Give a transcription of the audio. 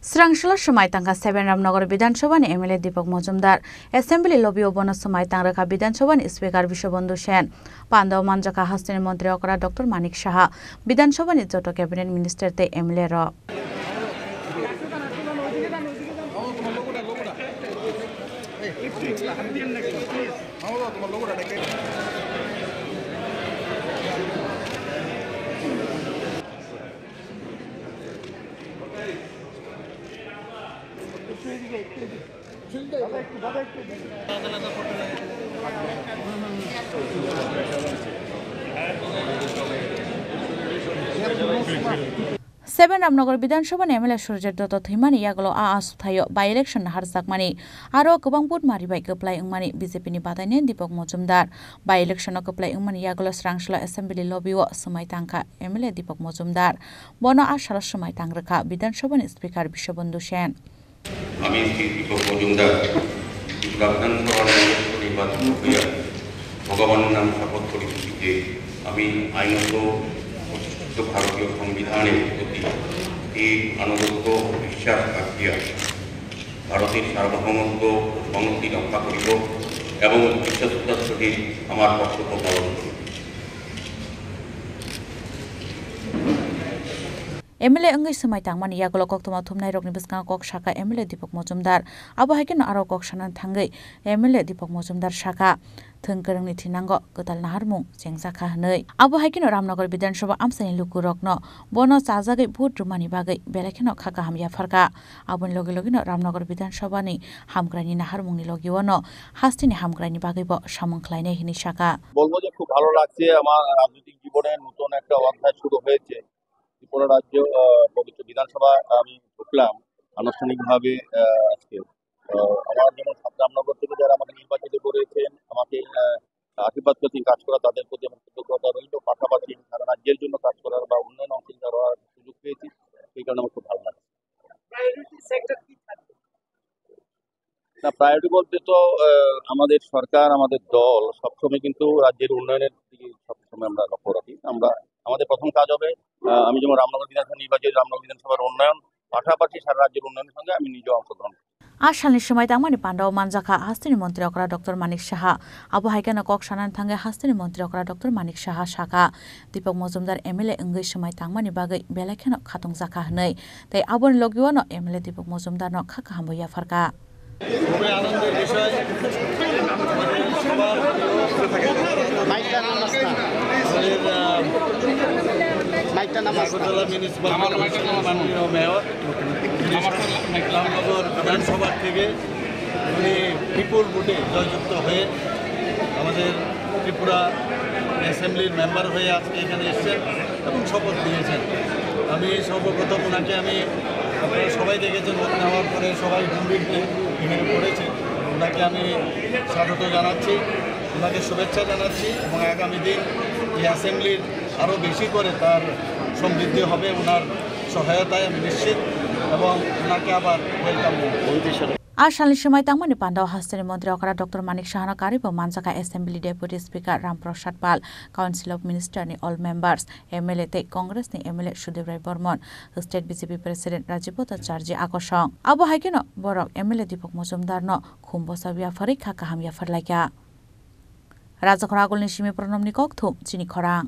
Srangsalo Swmai Tangkha 7 Ramnagar Bidhan Sabhani MLA Dipak Majumder Assembly Lobby Obono Swmai Tangkha Bidhan Sabhani Speaker Bishobandhu Sen Pandao Manjaka Hastini Montri Okra Dr. Manik Saha Bidhan Sabhani Joto Cabinet Minister te MLA ro Seven Ramnagar Bidhan Sabhani MLA Surjit Dotto Thimani Yaglo Asuthayo by election Harsak Aro Kubang Put Mari by Kaplai Umani BJP ni Badaine Dipak Majumder by election Kaplai Umani Yaglo Srangsalo Assembly Lobby Swmai Tangkha MLA Dipak Majumder Bono Ashara Swmai Tangkha Bidhan Sabhani Speaker Bishobandhu Sen আমি দীপক মজুমদার বিধানসভার নির্বাচন হইয়া ভগবানের নাম শপথ করিতেছি যে আমি আইনত ভারতীয় সংবিধানের প্রতি এই আনুগত্য বিশ্বাস রাখিয়া ভারতের সার্বভৌমত্ব ও সংহতি রক্ষা করিব এবং বিশ্বস্ততার সহিত আমার কর্তব্য পালন করিব। MLA Engai Swmai Tangmani Yaglo Koktoma Thumnai Rokni Biskang Kok Shaka MLA Dipak Majumder Abo Hakin Aro Kok Shanan Thangai MLA Dipak Majumder Shaka Thungkerangni Thinango Kwtal Naharmung Jengzakha Hnoi Abo Hakin Ramnagar Bidhan Sabha Amsani Lukurokno Bono Chajagai Bhut Rumani Bagai Belakino Khaka Hamya Farka Abon Logi Logino Ramnagar Bidhan Sabha ni Hamgrani Naharmung ni Logi Wono Hastini Hamgrani Bagai Bo Shamung Klaine Hini Shaka বলবো যে খুব ভালো লাগছে আমার রাজনৈতিক জীবনে নতুন একটা অধ্যায় শুরু হয়েছে ত্রিপুরা রাজ্য পবিত্র বিধানসভা আমি ঢুকলাম আনুষ্ঠানিকভাবে আজকে আমার যেমন রামনগর থেকে যারা আমাকে নির্বাচিত করেছেন আমাকে আশীর্বাদ প্রতি কাজ করা তাদের প্রতি আমার কৃতজ্ঞতা রইল পাশাপাশি সারা রাজ্যের জন্য কাজ করার বা উন্নয়ন অংশীদার হওয়ার সুযোগ পেয়েছি সেই কারণে আমার খুব ভালো লাগছে না প্রায়োরিটি বলতে তো আমাদের সরকার আমাদের দল সবসময় কিন্তু রাজ্যের উন্নয়নের দিকে সবসময় আমরা লক্ষ্য রাখি আমরা আমাদের প্রথম কাজ হবে আমি যেমন রামনগর বিধানসভা নির্বাচিত রামনগর বিধানসভার উন্নয়ন পাশাপাশি সারা রাজ্যের উন্নয়নের সঙ্গে আমি নিজে অংশগ্রহণ Ashalni Swmai Tangmani Pandao Manjaka Hastini Montri Okra Dr. Manik Saha Abo Haikana Kok Shanan Thangai Hastini Montri Okra Dr. Manik Saha Shaka Dipak Majumder MLA Engai Swmai Tangmani Bagai Belakino Khatung Zakha Hnoi Tai Abon Logiwano MLA Dipak Majumder no Khaka Hamboya Farka খুবই আনন্দের বিষয় মাননীয় mayor Ramnagar বিধানসভা থেকে উনি বিপুল ভোটে জয়যুক্ত হয়ে আমাদের ত্রিপুরা অ্যাসেম্বলির মেম্বার হয়ে আজকে এখানে এসেছেন এবং শপথ নিয়েছেন। আমি সর্বপ্রথম ওনাকে আপনারা সবাই দেখেছেন ভোট নেওয়ার পরে সবাই গম্ভীরকে এখানে পড়েছে ওনাকে আমি স্বাগত জানাচ্ছি ওনাকে শুভেচ্ছা জানাচ্ছি এবং আগামী দিন এই অ্যাসেম্বলির আরও বেশি করে তার সমৃদ্ধি হবে ওনার সহায়তায় আমি নিশ্চিত এবং ওনাকে আবার welcome Ashalni Swmai Tangmani Pandao Hastini Montri Okra Dr. Manik Saha Karibo Manjaka Assembly Deputy Speaker Ramprasad Pal Council of Minister ni all members MLA te Congress ni MLA Sudev Rai Bormon State BJP President Rajiv Bhattacharya Akosong Abo Haikino Borok MLA Dipak Majumder no Khumbosabiya Farik Khaka Hamya Farlaika Raja Khorang Simi Pronomni Kokthum Chini Khorang